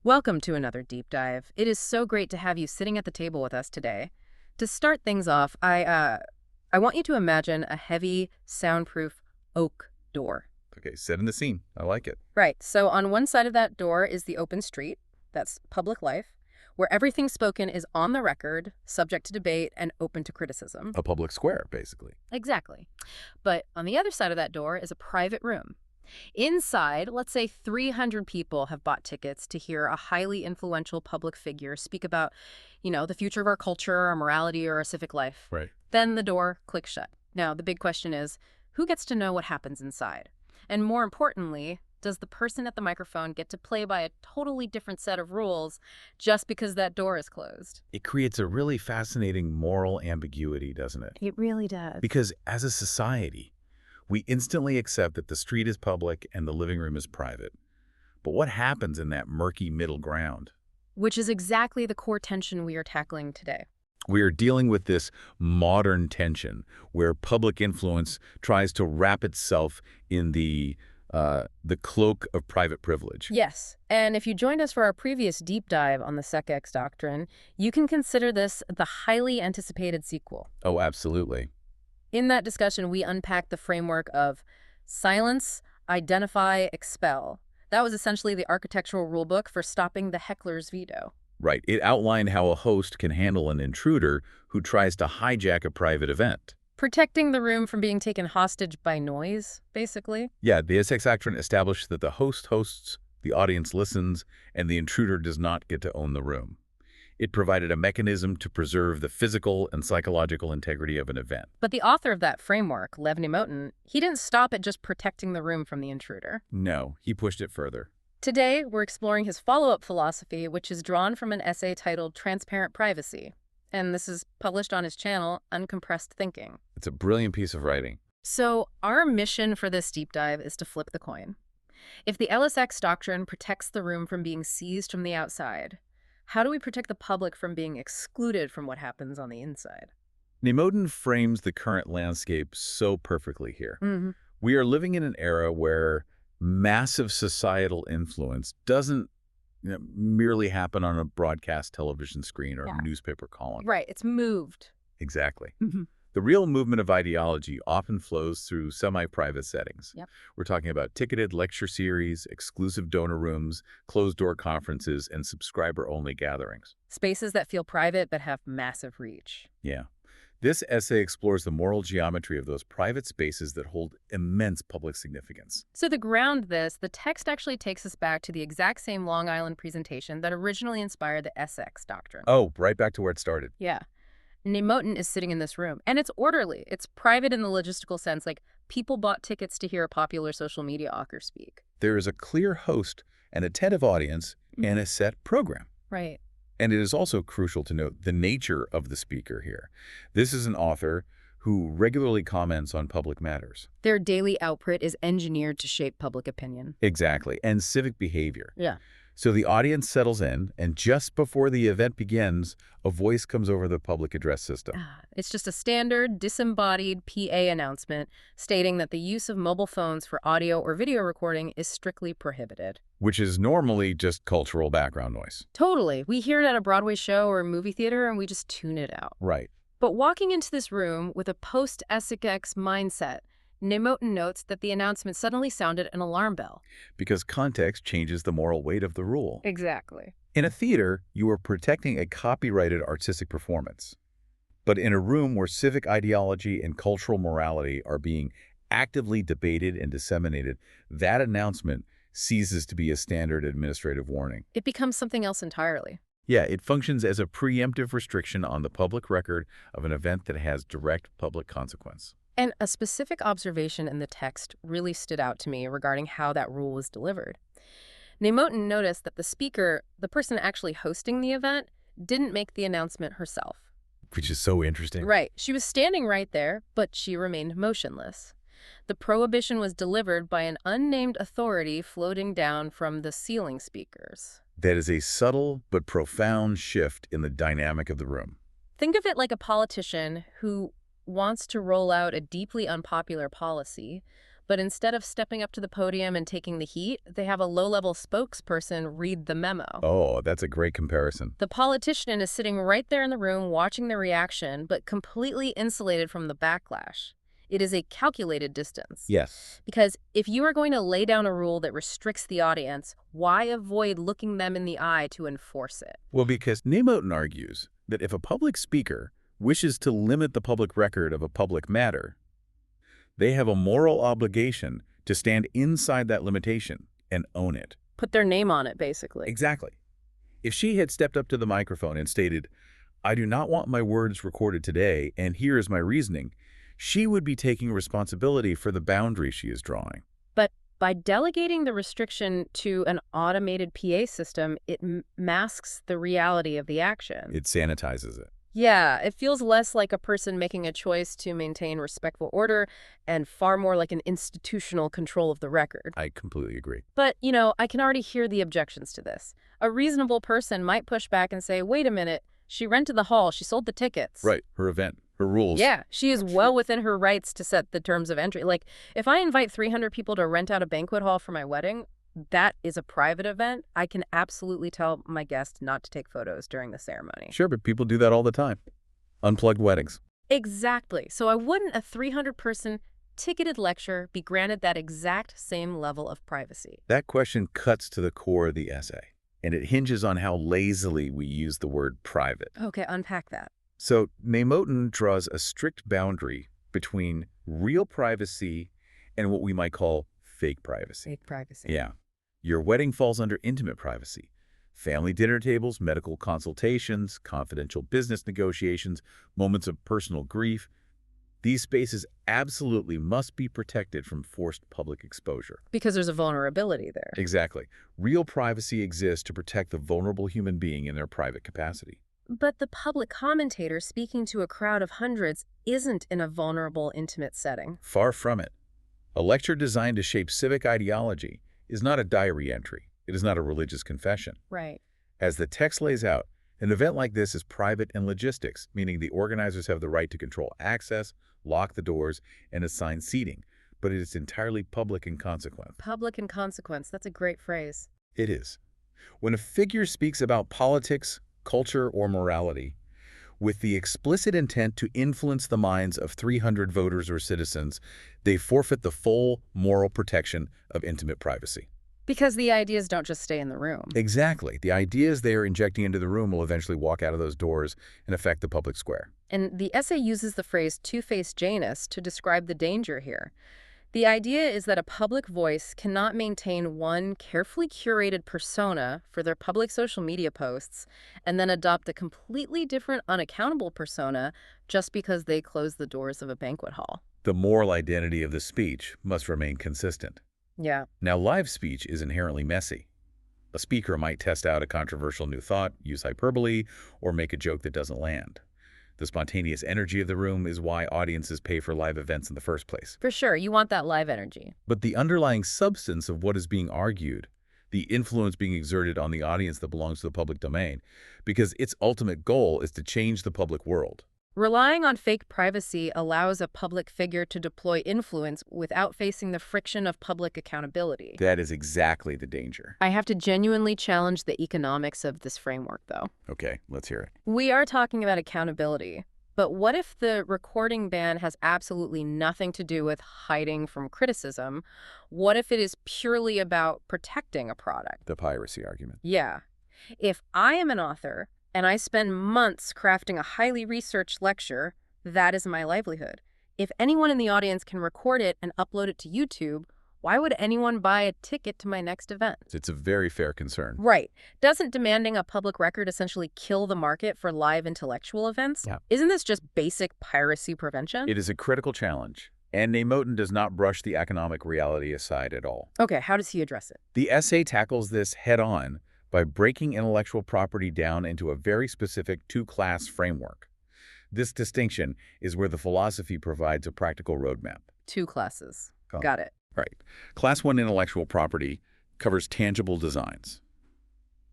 Welcome to another deep dive. It is so great to have you sitting at the table with us today. To start things off, I want you to imagine a heavy, soundproof oak door. Okay, setting the scene. I like it. Right. So on one side of that door is the open street. That's public life, where everything spoken is on the record, subject to debate, and open to criticism. A public square, basically. Exactly. But on the other side of that door is a private room. Inside, let's say 300 people have bought tickets to hear a highly influential public figure speak about, the future of our culture, our morality, or our civic life. Right. Then the door clicks shut. Now, the big question is, who gets to know what happens inside? And more importantly, does the person at the microphone get to play by a totally different set of rules just because that door is closed? It creates a really fascinating moral ambiguity, doesn't it? It really does. Because as a society, we instantly accept that the street is public and the living room is private. But what happens in that murky middle ground? Which is exactly the core tension we are tackling today. We are dealing with this modern tension where public influence tries to wrap itself in the cloak of private privilege. Yes, and if you joined us for our previous deep dive on the SIX Doctrine, you can consider this the highly anticipated sequel. Oh, absolutely. In that discussion, we unpacked the framework of silence, identify, expel. That was essentially the architectural rulebook for stopping the heckler's veto. Right. It outlined how a host can handle an intruder who tries to hijack a private event. Protecting the room from being taken hostage by noise, basically. Yeah, the SIX Doctrine established that the host hosts, the audience listens, and the intruder does not get to own the room. It provided a mechanism to preserve the physical and psychological integrity of an event. But the author of that framework, Lev Moten, he didn't stop at just protecting the room from the intruder. No, he pushed it further. Today, we're exploring his follow-up philosophy, which is drawn from an essay titled Transparent Privacy. And this is published on his channel, Uncompressed Thinking. It's a brilliant piece of writing. So our mission for this deep dive is to flip the coin. If the LSX doctrine protects the room from being seized from the outside, how do we protect the public from being excluded from what happens on the inside? Moten frames the current landscape so perfectly here. Mm-hmm. We are living in an era where massive societal influence doesn't merely happen on a broadcast television screen or a newspaper column. Right, it's moved. Exactly. Mm-hmm. The real movement of ideology often flows through semi-private settings. Yep. We're talking about ticketed lecture series, exclusive donor rooms, closed-door conferences, and subscriber-only gatherings. Spaces that feel private but have massive reach. Yeah. This essay explores the moral geometry of those private spaces that hold immense public significance. So to ground this, the text actually takes us back to the exact same Long Island presentation that originally inspired the SIX Doctrine. Oh, right back to where it started. Yeah. Moten is sitting in this room, and it's orderly. It's private in the logistical sense, like people bought tickets to hear a popular social media author speak. There is a clear host, an attentive audience, and a set program. Right. And it is also crucial to note the nature of the speaker here. This is an author who regularly comments on public matters. Their daily output is engineered to shape public opinion. Exactly, and civic behavior. Yeah. So the audience settles in, and just before the event begins, a voice comes over the public address system. It's just a standard, disembodied PA announcement stating that the use of mobile phones for audio or video recording is strictly prohibited. Which is normally just cultural background noise. Totally. We hear it at a Broadway show or a movie theater, and we just tune it out. Right. But walking into this room with a post-SIX mindset, Moten notes that the announcement suddenly sounded an alarm bell. Because context changes the moral weight of the rule. Exactly. In a theater, you are protecting a copyrighted artistic performance. But in a room where civic ideology and cultural morality are being actively debated and disseminated, that announcement ceases to be a standard administrative warning. It becomes something else entirely. Yeah, it functions as a preemptive restriction on the public record of an event that has direct public consequence. And a specific observation in the text really stood out to me regarding how that rule was delivered. Moten noticed that the speaker, the person actually hosting the event, didn't make the announcement herself. Which is so interesting. Right. She was standing right there, but she remained motionless. The prohibition was delivered by an unnamed authority floating down from the ceiling speakers. That is a subtle but profound shift in the dynamic of the room. Think of it like a politician who wants to roll out a deeply unpopular policy, But instead of stepping up to the podium and taking the heat, they have a low-level spokesperson read the memo. Oh, that's a great comparison. The politician is sitting right there in the room watching the reaction, but completely insulated from the backlash. It is a calculated distance. Yes. Because if you are going to lay down a rule that restricts the audience, why avoid looking them in the eye to enforce it? Well, because Nemotin argues that if a public speaker wishes to limit the public record of a public matter, they have a moral obligation to stand inside that limitation and own it. Put their name on it, basically. Exactly. If she had stepped up to the microphone and stated, "I do not want my words recorded today, and here is my reasoning," she would be taking responsibility for the boundary she is drawing. But by delegating the restriction to an automated PA system, it masks the reality of the action. It sanitizes it. Yeah, it feels less like a person making a choice to maintain respectful order and far more like an institutional control of the record. I completely agree. But, I can already hear the objections to this. A reasonable person might push back and say, wait a minute, she rented the hall, she sold the tickets. Right, her event, her rules. Yeah, she is well within her rights to set the terms of entry. Like, if I invite 300 people to rent out a banquet hall for my wedding, that is a private event. I can absolutely tell my guests not to take photos during the ceremony. Sure, but people do that all the time. Unplugged weddings. Exactly. So wouldn't a 300-person ticketed lecture be granted that exact same level of privacy? That question cuts to the core of the essay, and it hinges on how lazily we use the word private. Okay, unpack that. So Nemotin draws a strict boundary between real privacy and what we might call fake privacy. Fake privacy. Yeah. Your wedding falls under intimate privacy. Family dinner tables, medical consultations, confidential business negotiations, moments of personal grief. These spaces absolutely must be protected from forced public exposure. Because there's a vulnerability there. Exactly. Real privacy exists to protect the vulnerable human being in their private capacity. But the public commentator speaking to a crowd of hundreds isn't in a vulnerable, intimate setting. Far from it. A lecture designed to shape civic ideology is not a diary entry. It is not a religious confession. Right. As the text lays out, an event like this is private in logistics, meaning the organizers have the right to control access, lock the doors, and assign seating, but it is entirely public in consequence. Public in consequence. That's a great phrase. It is. When a figure speaks about politics, culture, or morality, with the explicit intent to influence the minds of 300 voters or citizens, they forfeit the full moral protection of intimate privacy. Because the ideas don't just stay in the room. Exactly. The ideas they are injecting into the room will eventually walk out of those doors and affect the public square. And the essay uses the phrase two-faced Janus to describe the danger here. The idea is that a public voice cannot maintain one carefully curated persona for their public social media posts and then adopt a completely different unaccountable persona just because they close the doors of a banquet hall. The moral identity of the speech must remain consistent. Yeah. Now, live speech is inherently messy. A speaker might test out a controversial new thought, use hyperbole, or make a joke that doesn't land. The spontaneous energy of the room is why audiences pay for live events in the first place. For sure, you want that live energy. But the underlying substance of what is being argued, the influence being exerted on the audience that belongs to the public domain, because its ultimate goal is to change the public world. Relying on fake privacy allows a public figure to deploy influence without facing the friction of public accountability. That is exactly the danger. I have to genuinely challenge the economics of this framework, though. Okay, let's hear it. We are talking about accountability, but what if the recording ban has absolutely nothing to do with hiding from criticism? What if it is purely about protecting a product? The piracy argument. Yeah. If I am an author and I spend months crafting a highly researched lecture, that is my livelihood. If anyone in the audience can record it and upload it to YouTube, why would anyone buy a ticket to my next event? It's a very fair concern. Right. Doesn't demanding a public record essentially kill the market for live intellectual events? Yeah. Isn't this just basic piracy prevention? It is a critical challenge, and Nemotin does not brush the economic reality aside at all. Okay, how does he address it? The essay tackles this head-on by breaking intellectual property down into a very specific two-class framework. This distinction is where the philosophy provides a practical roadmap. Two classes. Got it. Right. Class 1 intellectual property covers tangible designs.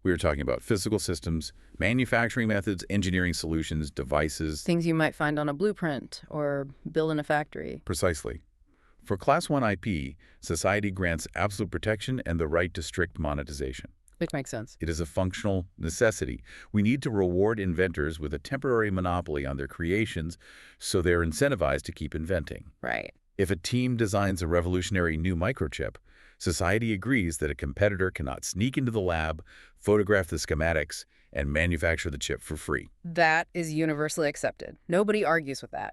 We are talking about physical systems, manufacturing methods, engineering solutions, devices. Things you might find on a blueprint or build in a factory. Precisely. For Class 1 IP, society grants absolute protection and the right to strict monetization. Which makes sense. It is a functional necessity. We need to reward inventors with a temporary monopoly on their creations so they're incentivized to keep inventing. Right. If a team designs a revolutionary new microchip, society agrees that a competitor cannot sneak into the lab, photograph the schematics, and manufacture the chip for free. That is universally accepted. Nobody argues with that.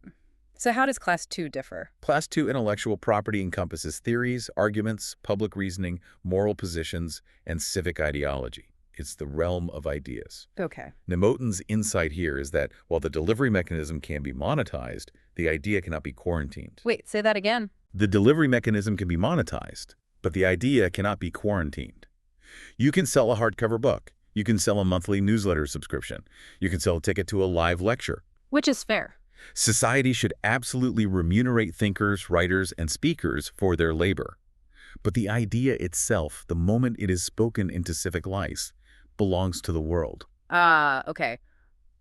So how does Class 2 differ? Class 2 intellectual property encompasses theories, arguments, public reasoning, moral positions, and civic ideology. It's the realm of ideas. Okay. Nemotin's insight here is that while the delivery mechanism can be monetized, the idea cannot be quarantined. Wait, say that again. The delivery mechanism can be monetized, but the idea cannot be quarantined. You can sell a hardcover book. You can sell a monthly newsletter subscription. You can sell a ticket to a live lecture. Which is fair. Society should absolutely remunerate thinkers, writers, and speakers for their labor. But the idea itself, the moment it is spoken into civic life, belongs to the world. Okay.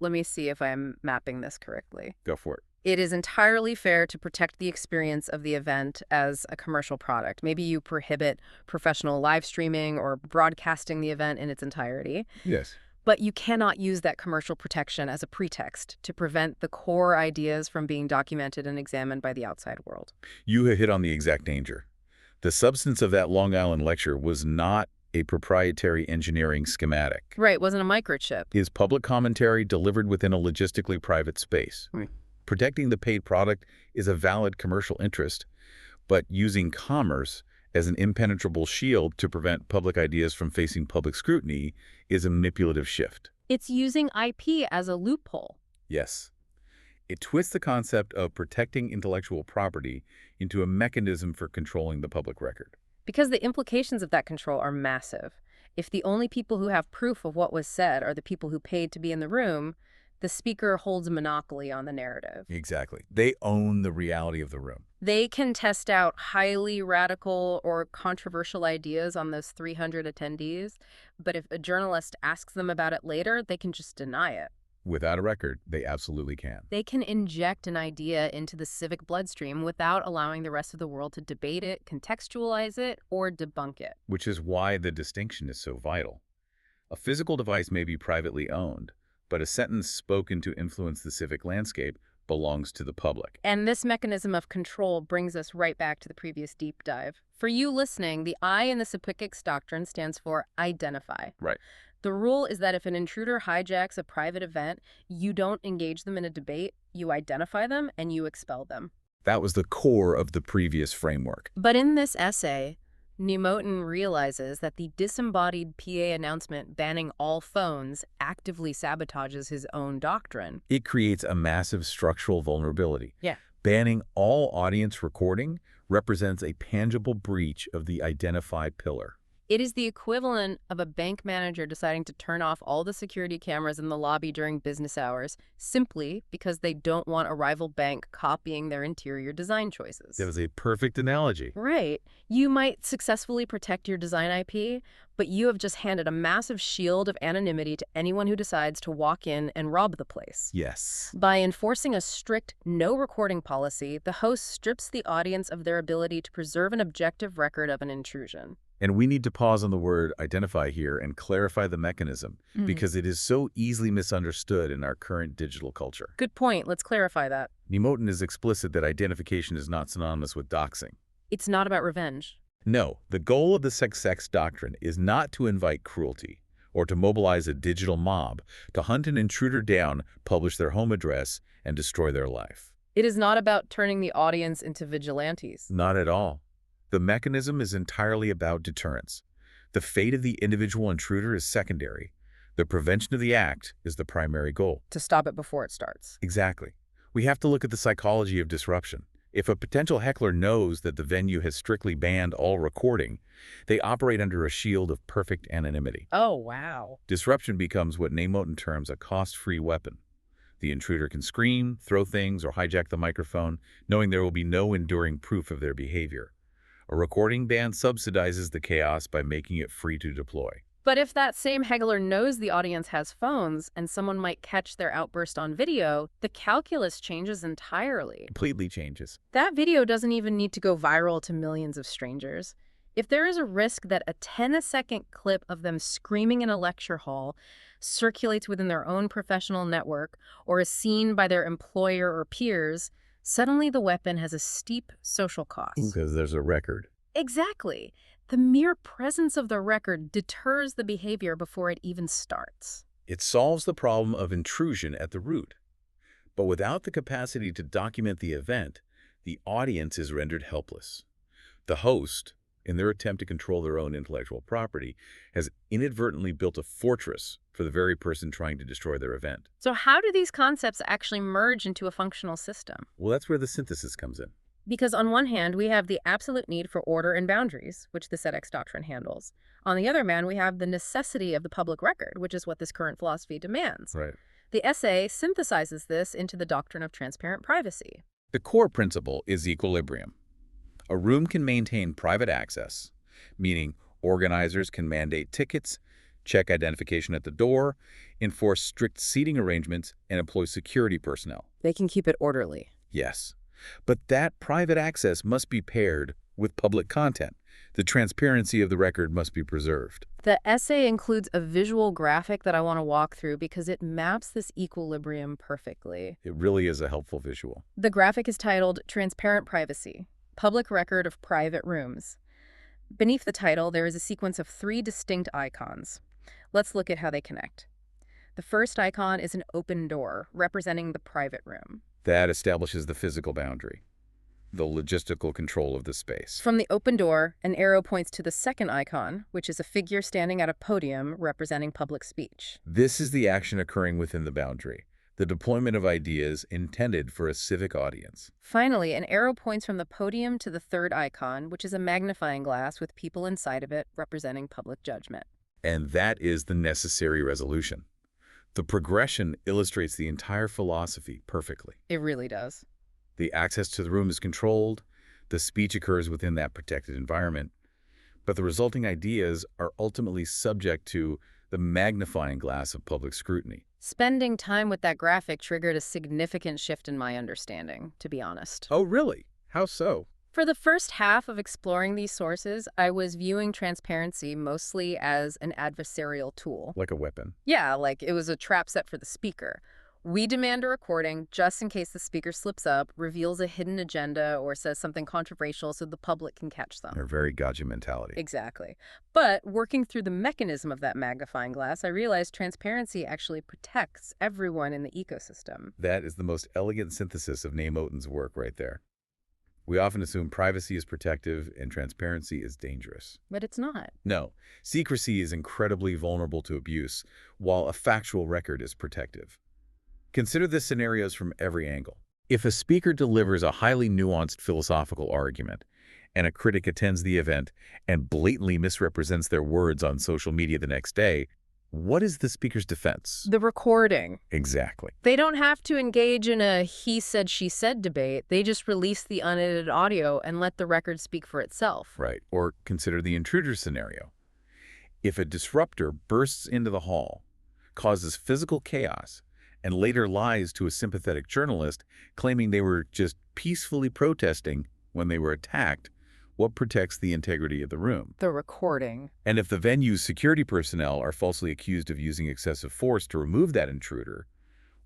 Let me see if I'm mapping this correctly. Go for it. It is entirely fair to protect the experience of the event as a commercial product. Maybe you prohibit professional live streaming or broadcasting the event in its entirety. Yes. But you cannot use that commercial protection as a pretext to prevent the core ideas from being documented and examined by the outside world. You have hit on the exact danger. The substance of that Long Island lecture was not a proprietary engineering schematic. Right, wasn't a microchip. It is public commentary delivered within a logistically private space. Right. Protecting the paid product is a valid commercial interest, but using commerce as an impenetrable shield to prevent public ideas from facing public scrutiny is a manipulative shift. It's using IP as a loophole. Yes. It twists the concept of protecting intellectual property into a mechanism for controlling the public record. Because the implications of that control are massive. If the only people who have proof of what was said are the people who paid to be in the room, the speaker holds a monopoly on the narrative. Exactly. They own the reality of the room. They can test out highly radical or controversial ideas on those 300 attendees, but if a journalist asks them about it later, they can just deny it. Without a record, they absolutely can. They can inject an idea into the civic bloodstream without allowing the rest of the world to debate it, contextualize it, or debunk it. Which is why the distinction is so vital. A physical device may be privately owned, but a sentence spoken to influence the civic landscape belongs to the public. And this mechanism of control brings us right back to the previous deep dive. For you listening, the I in the SIX Doctrine stands for identify. Right. The rule is that if an intruder hijacks a private event, you don't engage them in a debate, you identify them, and you expel them. That was the core of the previous framework. But in this essay, Nemotin realizes that the disembodied PA announcement banning all phones actively sabotages his own doctrine. It creates a massive structural vulnerability. Yeah. Banning all audience recording represents a tangible breach of the identify pillar. It is the equivalent of a bank manager deciding to turn off all the security cameras in the lobby during business hours simply because they don't want a rival bank copying their interior design choices. That was a perfect analogy. Right. You might successfully protect your design IP, but you have just handed a massive shield of anonymity to anyone who decides to walk in and rob the place. Yes. By enforcing a strict no recording policy, the host strips the audience of their ability to preserve an objective record of an intrusion. And we need to pause on the word identify here and clarify the mechanism because it is so easily misunderstood in our current digital culture. Good point. Let's clarify that. Nemotin is explicit that identification is not synonymous with doxing. It's not about revenge. No, the goal of the SIX Doctrine is not to invite cruelty or to mobilize a digital mob to hunt an intruder down, publish their home address, and destroy their life. It is not about turning the audience into vigilantes. Not at all. The mechanism is entirely about deterrence. The fate of the individual intruder is secondary. The prevention of the act is the primary goal. To stop it before it starts. Exactly. We have to look at the psychology of disruption. If a potential heckler knows that the venue has strictly banned all recording, they operate under a shield of perfect anonymity. Oh, wow. Disruption becomes what Nemotin terms a cost-free weapon. The intruder can scream, throw things, or hijack the microphone, knowing there will be no enduring proof of their behavior. A recording ban subsidizes the chaos by making it free to deploy. But if that same haggler knows the audience has phones and someone might catch their outburst on video, the calculus changes entirely. Completely changes. That video doesn't even need to go viral to millions of strangers. If there is a risk that a 10-second clip of them screaming in a lecture hall circulates within their own professional network or is seen by their employer or peers, suddenly the weapon has a steep social cost. Because there's a record. Exactly. The mere presence of the record deters the behavior before it even starts. It solves the problem of intrusion at the root. But without the capacity to document the event, the audience is rendered helpless. The host, in their attempt to control their own intellectual property, has inadvertently built a fortress for the very person trying to destroy their event. So how do these concepts actually merge into a functional system? Well, that's where the synthesis comes in. Because on one hand, we have the absolute need for order and boundaries, which the SIX Doctrine handles. On the other hand, we have the necessity of the public record, which is what this current philosophy demands. Right. The essay synthesizes this into the doctrine of transparent privacy. The core principle is equilibrium. A room can maintain private access, meaning organizers can mandate tickets, check identification at the door, enforce strict seating arrangements, and employ security personnel. They can keep it orderly. Yes. But that private access must be paired with public content. The transparency of the record must be preserved. The essay includes a visual graphic that I want to walk through because it maps this equilibrium perfectly. It really is a helpful visual. The graphic is titled Transparent Privacy, Public Record of Private Rooms. Beneath the title, there is a sequence of 3 distinct icons. Let's look at how they connect. The first icon is an open door, representing the private room. That establishes the physical boundary, the logistical control of the space. From the open door, an arrow points to the second icon, which is a figure standing at a podium representing public speech. This is the action occurring within the boundary, the deployment of ideas intended for a civic audience. Finally, an arrow points from the podium to the third icon, which is a magnifying glass with people inside of it representing public judgment. And that is the necessary resolution. The progression illustrates the entire philosophy perfectly. It really does. The access to the room is controlled, the speech occurs within that protected environment, but the resulting ideas are ultimately subject to the magnifying glass of public scrutiny. Spending time with that graphic triggered a significant shift in my understanding, to be honest. Oh, really? How so? For the first half of exploring these sources, I was viewing transparency mostly as an adversarial tool. Like a weapon. Yeah, like it was a trap set for the speaker. We demand a recording just in case the speaker slips up, reveals a hidden agenda, or says something controversial so the public can catch them. They're very gotcha mentality. Exactly. But working through the mechanism of that magnifying glass, I realized transparency actually protects everyone in the ecosystem. That is the most elegant synthesis of Neymoten's work right there. We often assume privacy is protective and transparency is dangerous. But it's not. No, secrecy is incredibly vulnerable to abuse, while a factual record is protective. Consider the scenarios from every angle. If a speaker delivers a highly nuanced philosophical argument, and a critic attends the event and blatantly misrepresents their words on social media the next day, what is the speaker's defense? The recording. Exactly. They don't have to engage in a he said, she said debate. They just release the unedited audio and let the record speak for itself. Right. Or consider the intruder scenario. If a disruptor bursts into the hall, causes physical chaos, and later lies to a sympathetic journalist claiming they were just peacefully protesting when they were attacked, what protects the integrity of the room? The recording. And if the venue's security personnel are falsely accused of using excessive force to remove that intruder,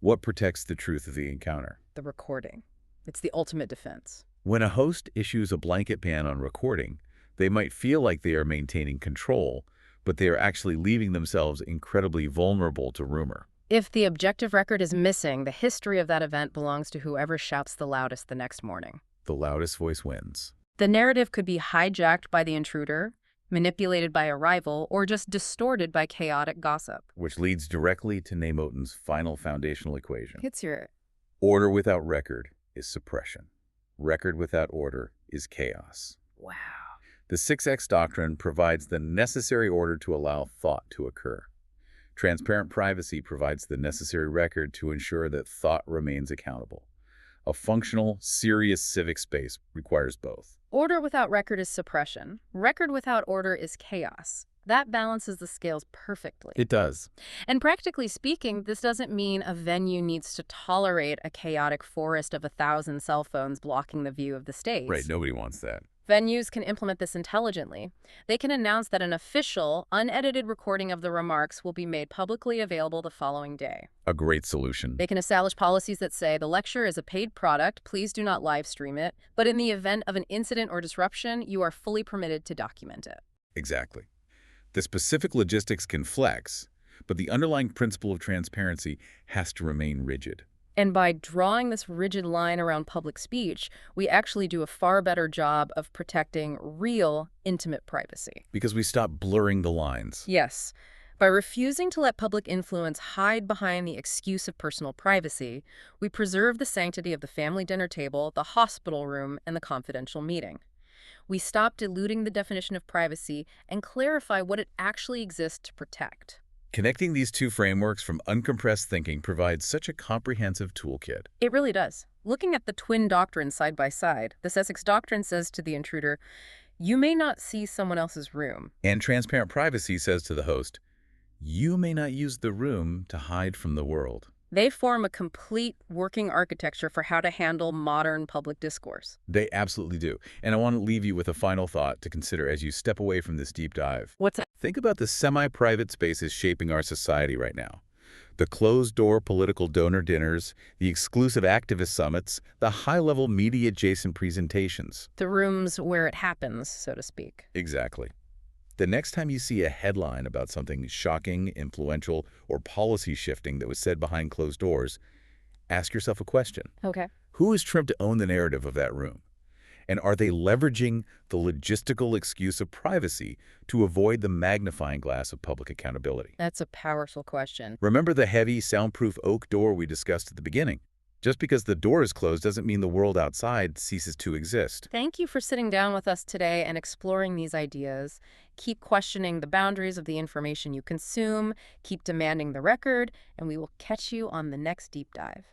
what protects the truth of the encounter? The recording. It's the ultimate defense. When a host issues a blanket ban on recording, they might feel like they are maintaining control, but they are actually leaving themselves incredibly vulnerable to rumor. If the objective record is missing, the history of that event belongs to whoever shouts the loudest the next morning. The loudest voice wins. The narrative could be hijacked by the intruder, manipulated by a rival, or just distorted by chaotic gossip. Which leads directly to Neymoten's final foundational equation. Let's hear it. Order without record is suppression. Record without order is chaos. Wow. The SIX Doctrine provides the necessary order to allow thought to occur. Transparent privacy provides the necessary record to ensure that thought remains accountable. A functional, serious civic space requires both. Order without record is suppression. Record without order is chaos. That balances the scales perfectly. It does. And practically speaking, this doesn't mean a venue needs to tolerate a chaotic forest of 1,000 cell phones blocking the view of the Right, stage. nobody wants that. Venues can implement this intelligently. They can announce that an official, unedited recording of the remarks will be made publicly available the following day. A great solution. They can establish policies that say the lecture is a paid product, please do not live stream it, but in the event of an incident or disruption, you are fully permitted to document it. Exactly. The specific logistics can flex, but the underlying principle of transparency has to remain rigid. And by drawing this rigid line around public speech, we actually do a far better job of protecting real, intimate privacy. Because we stop blurring the lines. Yes. By refusing to let public influence hide behind the excuse of personal privacy, we preserve the sanctity of the family dinner table, the hospital room, and the confidential meeting. We stop diluting the definition of privacy and clarify what it actually exists to protect. Connecting these two frameworks from uncompressed thinking provides such a comprehensive toolkit. It really does. Looking at the twin doctrines side by side, the SIX Doctrine says to the intruder, "You may not see someone else's room." And transparent privacy says to the host, you may not use the room to hide from the world. They form a complete working architecture for how to handle modern public discourse. They absolutely do. And I want to leave you with a final thought to consider as you step away from this deep dive. What's that? Think about the semi-private spaces shaping our society right now. The closed-door political donor dinners, the exclusive activist summits, the high-level media-adjacent presentations. The rooms where it happens, so to speak. Exactly. The next time you see a headline about something shocking, influential, or policy shifting that was said behind closed doors, ask yourself a question. Okay. Who is trimmed to own the narrative of that room? And are they leveraging the logistical excuse of privacy to avoid the magnifying glass of public accountability? That's a powerful question. Remember the heavy, soundproof oak door we discussed at the beginning? Just because the door is closed doesn't mean the world outside ceases to exist. Thank you for sitting down with us today and exploring these ideas. Keep questioning the boundaries of the information you consume, keep demanding the record, and we will catch you on the next deep dive.